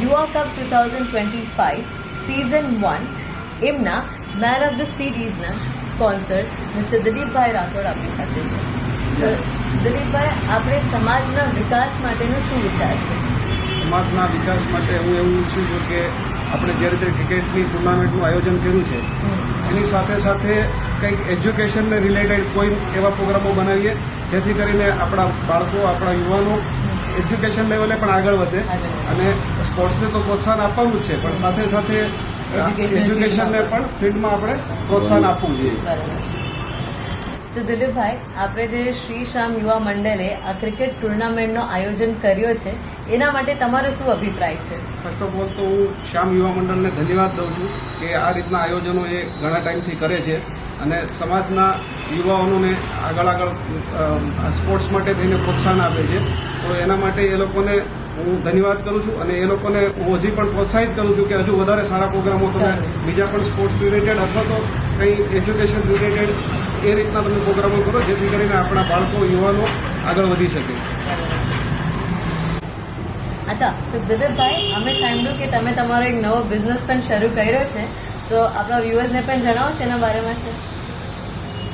યુવા cup 2025 season 1 એમના man of the સિરીઝના સ્પોન્સર મિસ્ટર દિલીપભાઈ રાઠોડ આપણી સાથે છે. તો દિલીપભાઈ, આપણે સમાજના વિકાસ માટેનો શું વિચાર છે? સમાજના વિકાસ માટે હું એવું ઈચ્છું છું કે આપણે જે રીતે ક્રિકેટની ટુર્નામેન્ટનું આયોજન કર્યું છે એની સાથે સાથે કંઈક એજ્યુકેશનને રિલેટેડ કોઈ એવા પ્રોગ્રામો બનાવીએ જેથી કરીને આપણા બાળકો, આપણા યુવાનો એજ્યુકેશન લેવલે પણ આગળ વધે. અને સ્પોર્ટ્સને તો પ્રોત્સાહન આપવાનું જ છે, પણ સાથે સાથે એજ્યુકેશનને પણ ફિલ્ડમાં આપણે પ્રોત્સાહન આપવું જોઈએ. તો દિલીપભાઈ, આપણે જે શ્રી શ્યામ યુવા મંડળે આ ક્રિકેટ ટુર્નામેન્ટનો આયોજન કર્યો છે એના માટે તમારો શું અભિપ્રાય છે? ફર્સ્ટ ઓફ ઓલ તો હું શ્યામ યુવા મંડળને ધન્યવાદ દઉં છું કે આ રીતના આયોજનો એ ઘણા ટાઈમથી કરે છે અને સમાજના યુવાઓને આગળ સ્પોર્ટ્સ માટે થઈને પ્રોત્સાહન આપે છે. તો એના માટે એ લોકોને હું ધન્યવાદ કરું છું અને એ લોકોને હું હજી પણ પ્રોત્સાહિત કરું છું કે હજુ વધારે સારા પ્રોગ્રામો તમે બીજા પણ સ્પોર્ટ્સ રિલેટેડ અથવા તો કંઈ એજ્યુકેશન રિલેટેડ એ રીતના તમે પ્રોગ્રામો કરો જેથી કરીને આપણા બાળકો, યુવાનો આગળ વધી શકે. અચ્છા, તો દિલીપભાઈ, અમે સાંભળ્યું કે તમે તમારો એક નવો બિઝનેસ પણ શરૂ કર્યો છે, તો આપણા વ્યુઅર્સને પણ જણાવો એના બારેમાં છે.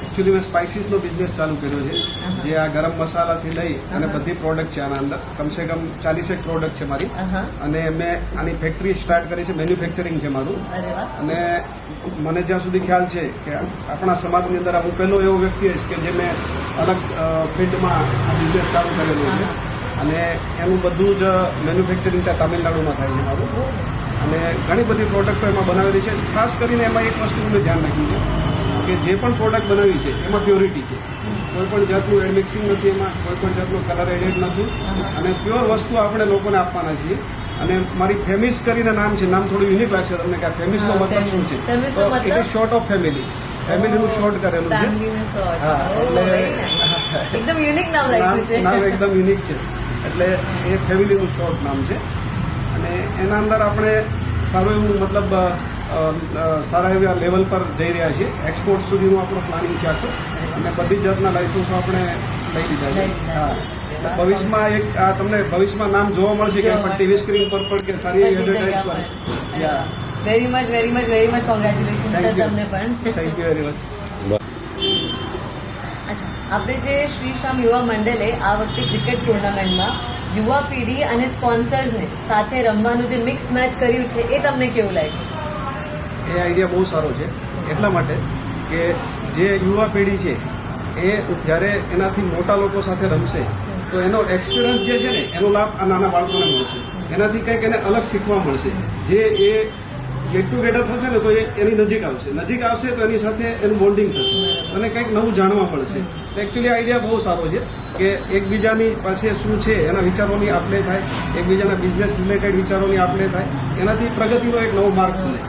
એકચ્યુઅલી મેં સ્પાઇસીસનો બિઝનેસ ચાલુ કર્યો છે, જે આ ગરમ મસાલાથી લઈ અને બધી પ્રોડક્ટ છે આના અંદર. કમસે કમ 40 પ્રોડક્ટ છે મારી. અને મેં આની ફેક્ટરી સ્ટાર્ટ કરી છે, મેન્યુફેક્ચરિંગ છે મારું. અને મને જ્યાં સુધી ખ્યાલ છે કે આપણા સમાજની અંદર હું પહેલો એવો વ્યક્તિ હશ કે જે મેં અલગ ફિલ્ડમાં આ બિઝનેસ ચાલુ કરેલો છે. અને એનું બધું જ મેન્યુફેક્ચરિંગ ત્યાં તામિલનાડુમાં થાય છે મારું. અને ઘણી બધી પ્રોડક્ટો એમાં બનાવેલી છે. ખાસ કરીને એમાં એક વસ્તુ મેં ધ્યાન રાખ્યું છે કે જે પણ પ્રોડક્ટ બનાવી છે એમાં પ્યોરિટી છે. કોઈ પણ જાતનું એડ મિક્સિંગ નથી, એમાં કોઈ પણ જાતનું કલર એડેડ નથી. અને પ્યોર વસ્તુ આપણે લોકોને આપવાના છીએ. અને મારી ફેમિસ કરીને નામ છે. નામ થોડું યુનિક લાગશે તમને કે આ ફેમિસનો મતલબ શું છે? તો it is short of family. ફેમિલીનું શોર્ટ કરેલું છે. હા, એટલે એકદમ યુનિક નામ રાખ્યું છે. નામ એકદમ યુનિક છે. એટલે એ ફેમિલીનું શોર્ટ નામ છે. અને એના અંદર આપણે સારું એવું મતલબ સારા એવા લેવલ પર જઈ રહ્યા છીએ. એક્સપોર્ટ સુધીનું આપણું પ્લાનિંગ છે આખું. અને બધી જ જાતના લાયસન્સો આપણે લઈ લીધા છે. હા, ભવિષ્યમાં તમને ભવિષ્યમાં નામ જોવા મળશે કે પણ ટીવી સ્ક્રીન પર પણ કે સારી એડવર્ટાઇઝ પર. વેરી મચ કોંગ્રેચ્યુલેશન સર તમને પણ. Thank you very much. અચ્છા, આપણે જે શ્રી શ્યામ યુવા મંડળે આ વખતે ક્રિકેટ ટુર્નામેન્ટમાં યુવા પેઢી અને સ્પોન્સર્સને સાથે રમવાનું જે મિક્સ મેચ કર્યું છે એ તમને કેવું લાગ્યું? એ આઈડિયા બહુ સારો છે એટલા માટે કે જે યુવા પેઢી છે એ જ્યારે એનાથી મોટા લોકો સાથે રમશે તો એનો એક્સપિરિયન્સ જે છે ને એનો લાભ આ નાના બાળકોને મળશે. એનાથી કંઈક એને અલગ શીખવા મળશે. જે એ ગેટ ટુગેધર થશે ને તો એ એની નજીક આવશે તો એની સાથે એનું બોન્ડિંગ થશે અને કંઈક નવું જાણવા મળશે. એકચ્યુઅલી આઈડિયા બહુ સારો છે કે એકબીજાની પાસે શું છે એના વિચારોની આપ લે થાય, એકબીજાના બિઝનેસ રિલેટેડ વિચારોની આપ લે થાય. એનાથી પ્રગતિનો એક નવો માર્ગ ખુલે.